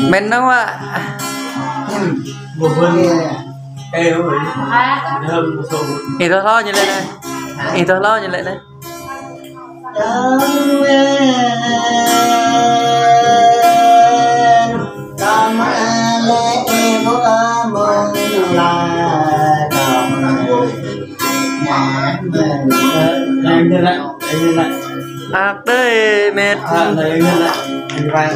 Mình đâu ạ. Một bên cây đúng rồi. Thơm sâu. Thì tôi lo như lên đây. Thì tôi lo như lên đây. Em như lại. À đây mệt. Đấy như lại. Anh vai.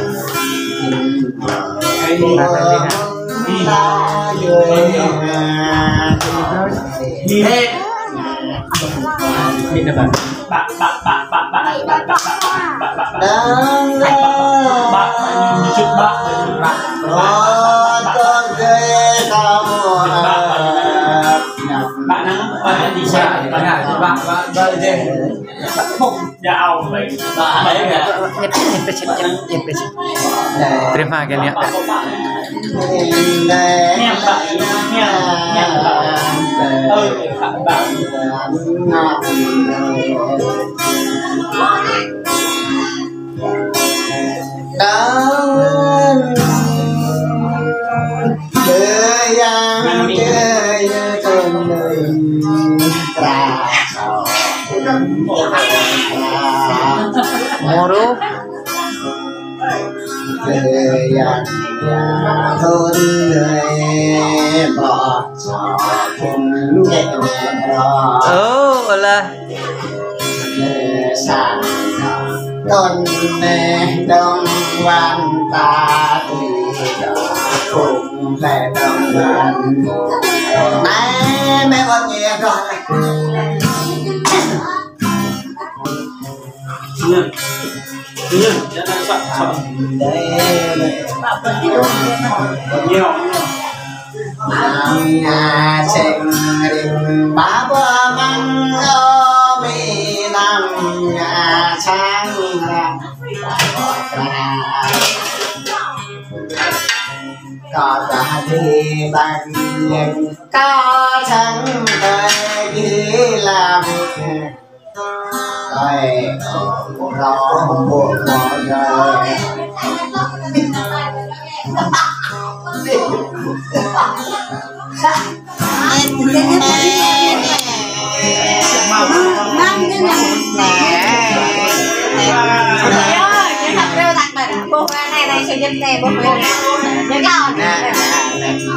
Cái đi là đi hết. Đi là bạn bạn đi xa thì bạn jauh baik Terima kasih ya. Moro thôn người bỏ cùng nhẹ là sàn tôn đông văn ta thì cùng về đông văn mẹ con nghe rồi Nhân cho nó soạn nhiều nhà sinh đình bá qua măng ô mi năm nhà sang có ta đi bằng có chẳng tới đi làm rồi nó buồn mọi người này sử dụng này bốc lên nhớ cao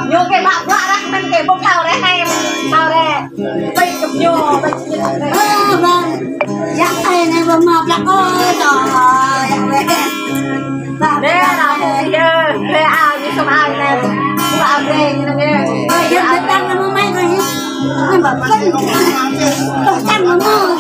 nhô cái bạc vợ đó mình cái bốc đầu đấy hay sao đây bị chụp nhô bị vâng dắt tay này vừa mập là cô trời đây là đây ao như không ao này không ao đây như này giờ mình đang làm mấy cái mình bảo cân tổ chăn nó mơ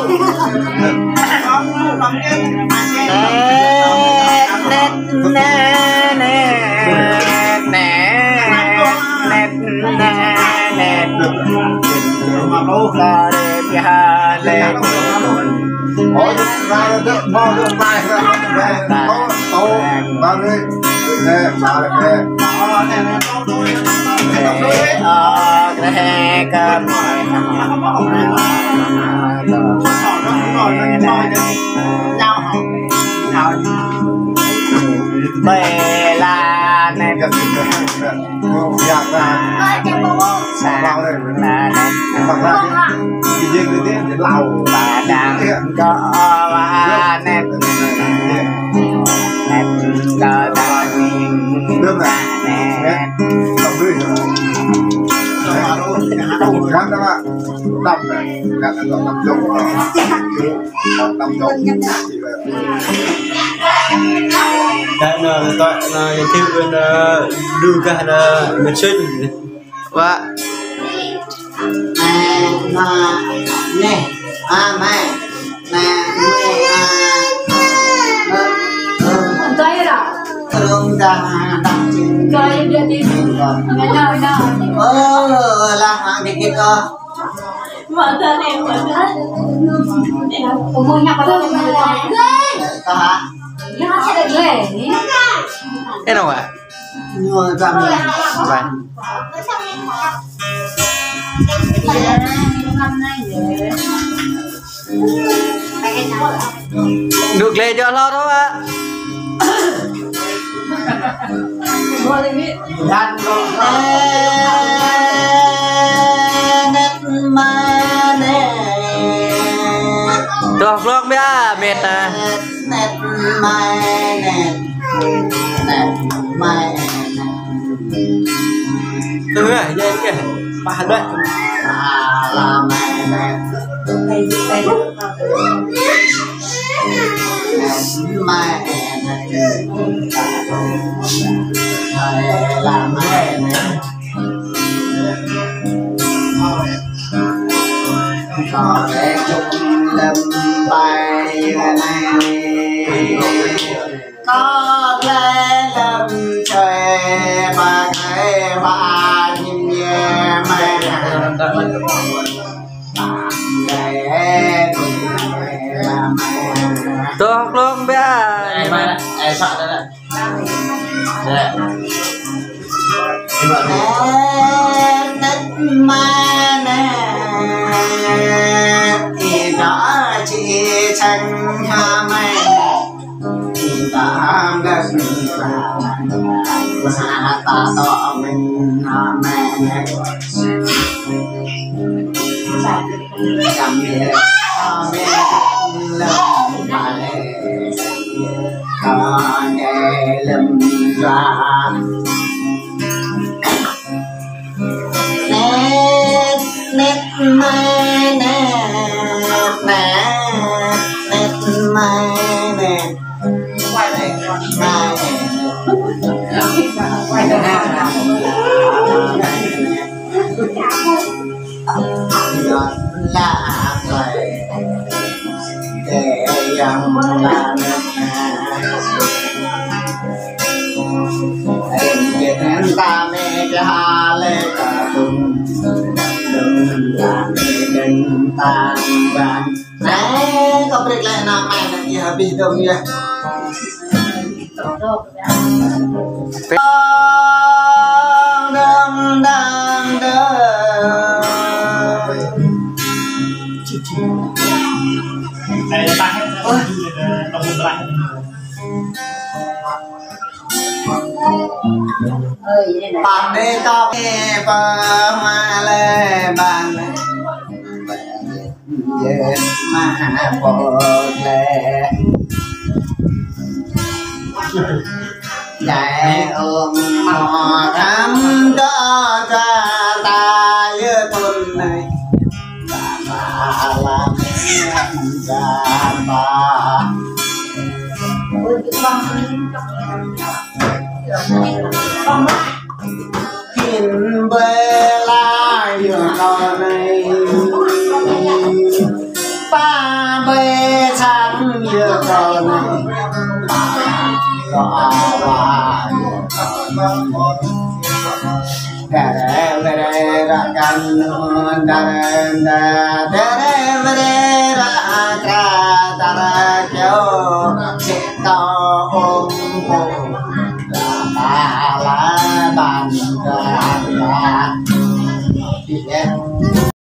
bề là này cái giặc là sáng là cái gì cái lầu và đang có và nét nét cờ đàn nước này nét không biết đâu khác đó ạ đập này là đập chung đập chung đây là tại là cái bên đưa cả là mình sinh và nè mẹ nè chơi rồi không ra đập chừng chơi đi đi nghe nào làm hàng thì kia cơ vợ tên em vợ tên của mua nhà có được có hả nhà sẽ được ghê thế nào ạ nhua ra mình vậy được lên cho lo đó ạ dan net mane tôi học luôn bia mệt à net mane net mane từ này dây kìa ba đấy la mane net mane la mane có thể chung lâm bay này có lẽ lâm trời mà thấy bà nhìn nhẹ mày tôi học luôn bia ai sợ đây này đây đất mà nè thì đó chỉ chẳng hà mày thì ta đất mà ta tỏ mình hà mẹ cầm địa hà mẹ lâm phải con để lâm ra nét mai nè nè nét mai nè quay lại mai quay là vậy để dòng là em biết em ta mê cái hà lê cả đừng làm đừng tan vàng đấy có biết lại nào mày là gì hả bị đâu nhỉ đừng đừng này là ta không lại bạn đi có nghe bờ mà lê bạn về mà bờ lê đại ôm mò thắm đó ra ta với tuần này bà làm ra bà hình bê la vừa con này ba bê trắng vừa con này ra can